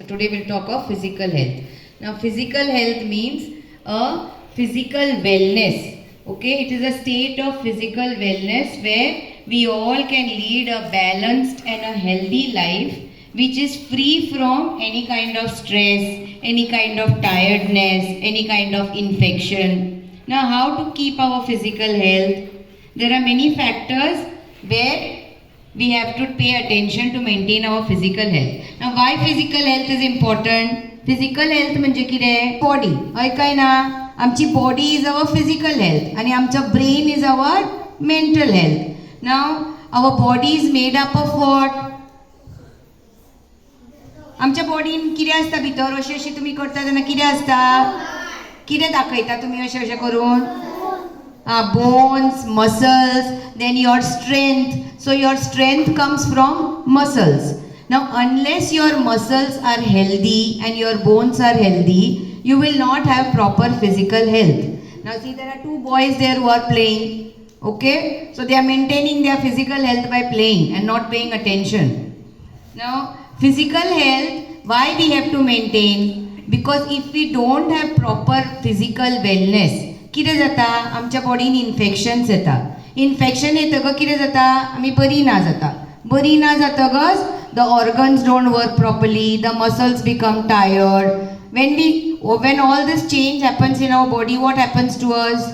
Today we'll talk of physical health. Now physical health means a physical wellness. Okay, it is a state of physical wellness where we all can lead a balanced and a healthy life which is free from any kind of stress, any kind of tiredness, any kind of infection. Now how to keep our physical health? There are many factors where we have to pay attention to maintain our physical health. Now why physical health is important? Physical health म्हणजे कितें? Body. हय काय ना? आमची body is our physical health आणि आमचा brain is our mental health. Now our body is made up of what? आमच्या बॉडीन कितें आसता भितर? अशें तुमी करता तेन्ना कितें आसता? कितें दाखयता तुमी अशें करून? Bones, muscles, then your strength. So your strength comes from muscles. Now unless your muscles are healthy and your bones are healthy, you will not have proper physical health. Now see, there are two boys there who are playing. Okay, so they are maintaining their physical health by playing and not paying attention. Now physical health, why we have to maintain? Because if we don't have proper physical wellness, कितें जाता? आमच्या बॉडीन infections येता. Infection येतकच कितें जाता? आमी बरी ना जाता. बरी ना जातकच the organs don't work properly, the muscles become tired. when all this change happens in our body, what happens to us?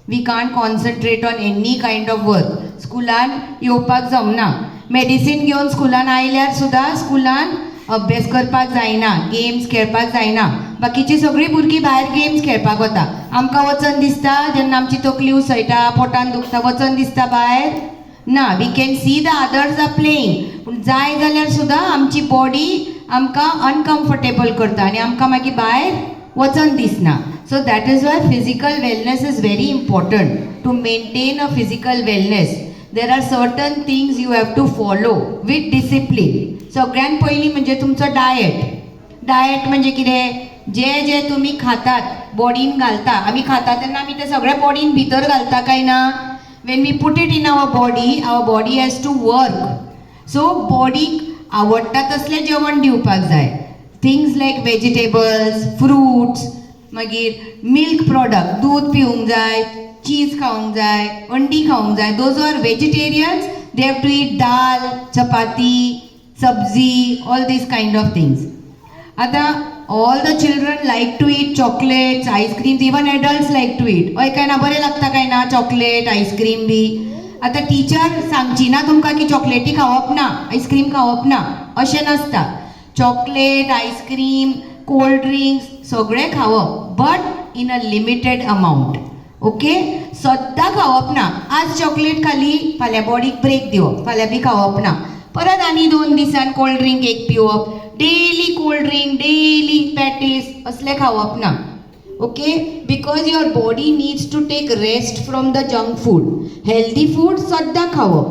We can't concentrate on any kind of work. स्कुलान येवपाक जमना. मेडिसीन घेवन स्कुलान आयल्यार सुद्दां स्कुलान अभ्यास करपाक जायना, गेम्स खेळपाक जायना. बाकीची सगळीं भुरगीं भायर गेम्स खेळपाक वता. आमकां वचन दिसता जेन्ना आमची तकली उसळटा, पोटान दुखता, वचन दिसता भायर? ना. We can see the others are playing. पूण जाय जाल्यार सुद्दां आमची बॉडी आमकां अनकम्फर्टेबल करता आनी आमकां मागीर भायर वचन दिसना. So that is why physical wellness is very important. To maintain a physical wellness there are certain things you have to follow with discipline. सगळ्यात पहिली म्हणजे तुमचं डायट. डायट म्हणजे कितें? जे जे तुम्ही खातात, बॉडीन घालता. आम्ही खाता तेन्ना आमी ते सगळे बॉडीन भितर घालता काय ना? When we put it in our body has to work. So बॉडीक आवडटा तसलें जेवण दिवपाक जाय. थिंग्स लायक वेजिटेबल्स, फ्रुट्स, मागीर मिल्क प्रॉडक्ट, दूध पिवंक जाय, चीज खावंक जाय, अंडी खावंक जाय. Those are vegetarians, they have to eat dal, chapati, sabzi, all these kind of things. आता all the children like to eat chocolates, ice creams, even adults like to eat. हय काय ना? बरें लागता काय ना चॉकलेट, आईस्क्रीम बी? आता टीचर सांगची ना तुमकां की चॉकलेटी खावप ना, आईस्क्रीम खावप ना, अशें नासता. चॉकलेट, आईस्क्रीम, कोल्ड ड्रिंक्स सगळें खावप, but in a limited amount. Okay, सद्दां खावप ना. आज चॉकलेट खाली, फाल्यां बॉडीक ब्रेक दिवप, फाल्यां बी खावप ना. परत आनी 2 दिसान कोल्ड ड्रिंक एक पिवप. Daily cold drink, daily patties असले खावप ना. Okay, because your body needs to take rest from the junk food. Healthy food सद्दां खावप.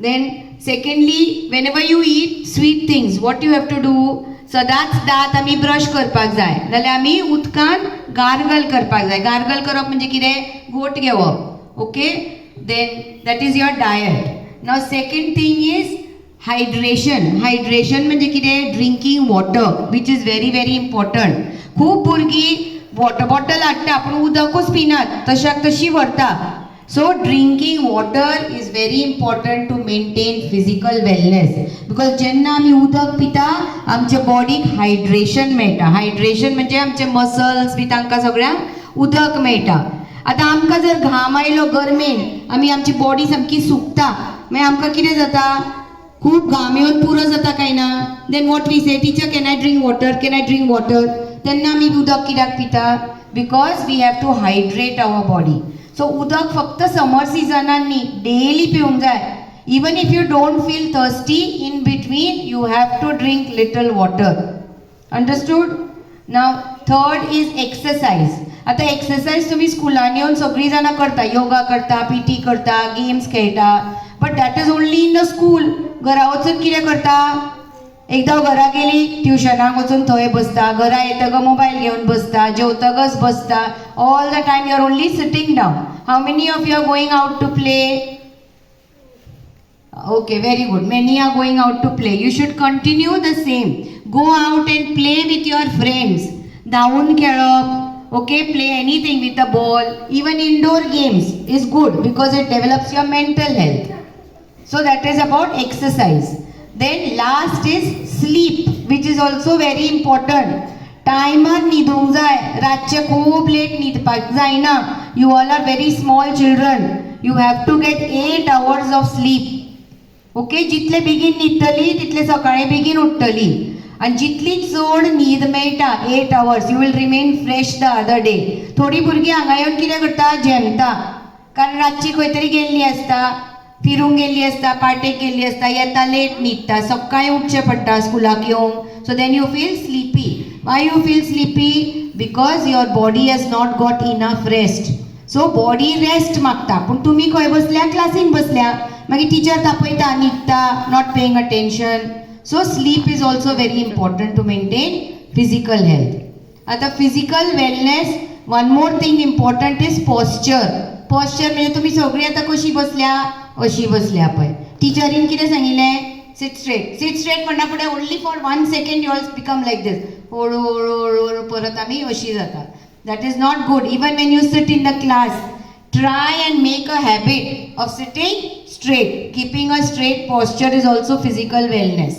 Then secondly, whenever you eat sweet things, what you have to do? सदांच दांत आमी brush करपाक जाय, नाल्यार आमी उदकान गार्गल करपाक जाय. गार्गल करप म्हणजे कितें? घोट घेवप. Okay, then that is your diet. Now second thing is hydration. Hydration म्हणजे कितें? Drinking water, which is very very important. खूब भुरगीं वॉटर बॉटल हाडटा पूण उदकूच पिनात, तशाक तशी व्हरता. So drinking water is very important to maintain physical wellness. Because जेन्ना आमी उदक पिता आमच्या बॉडीक हायड्रेशन मेळटा. हायड्रेशन म्हणजे आमचे मसल्स बी तांकां सगळ्यांक उदक मेळटा. आता आमकां जर घाम आयलो गरमेन, आमी आमची बॉडी सामकी सुकता, मागीर आमकां कितें जाता? खूब घाम येवन पुरो जाता काय ना? Then what we say, teacher can I drink water, can I drink water? तेन्ना आमी उदक कित्याक पिता? Because we have to hydrate our body. So उदक फक्त समर सिजनान न्ही, डेली पिवंक जाय. Even if you don't feel thirsty in between, you have to drink little water. Understood? Now third is exercise. आता एक्सरसाइज तुम्ही स्कुलान येवन सगळीं जाणां करता, योगा करता, पीटी करता, गेम्स खेळटा, but that is only in the school. घरा वचून कितें करता? एकदां घरा गेली, ट्युशनाक वचून थंय बसता, घरा येतकच मोबायल घेवन बसता, जेवतकच बसता. All the time you are only sitting down. How many of you are going out to play? Okay, very good. Many are going out to play. You should continue the same. Go out and play with your friends. धांवून खेळप, okay, play anything with a ball, even indoor games is good because it develops your mental health. So that is about exercise. Then last is sleep, which is also very important. Timer न्हिदूंक जाय, रातचे खूब late न्हिदपाक जायना. You all are very small children. You have to get 8 hours of sleep. Okay, जितले बेगीन न्हिदतली तितले सकाळी बेगीन उठतली. आणि जितली चड न्हीद मेळटा 8 hours, you will remain fresh the other day. थोडी भुरगीं हांगा येवन कितें करता, जेमता, कारण रातची खंय तरी गेल्ली आसता, फिरूंक गेल्ली आसता, पार्टेक गेल्ली आसता, येता लेट न्हिदता, सकाळीं उठचें पडटा स्कुलाक येवंक. So then you feel sleepy. Why you feel sleepy? Because your body has not got enough rest. So body rest मागता, पूण तुमी खंय बसल्या, क्लासीन बसल्या, मागीर टिचर तापयता, न्हिदता, not paying attention. So sleep is also very important to maintain physical health. आता physical wellness, one more thing important is posture. Posture म्हणजे तुमी सगळीं आतां कशी बसल्या, अशी बसल्या पळय. टिचरीन कितें सांगिल्लें, सिट स्ट्रेट. सिट स्ट्रेट म्हणना फुडें only for 1 second you all become like this. हळू हळू हळू हळू परत आमी अशी जाता. That is not good. Even when you sit in the class, try and make a habit of sitting straight. Keeping a straight posture is also physical wellness.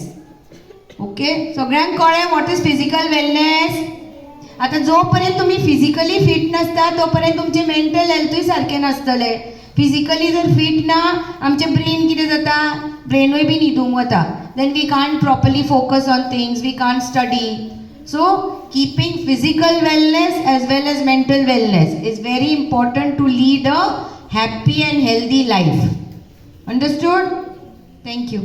Okay, सगळ्यांक कळ्ळें वॉट इज फिजिकल वेलनेस. आता जो पर्यंत तुम्ही physically fit नसता तोपर्यंत तुमचे mental हेल्थूय सारखे नसतले. फिजिकली जर फिट ना, आमचे ब्रेन कितें जाता, ब्रेनूय बी न्हिदूंक वता. Then we can't properly focus on things, we can't study. So keeping physical wellness as well as mental wellness is very important to lead a happy and healthy life. Understood? Thank you.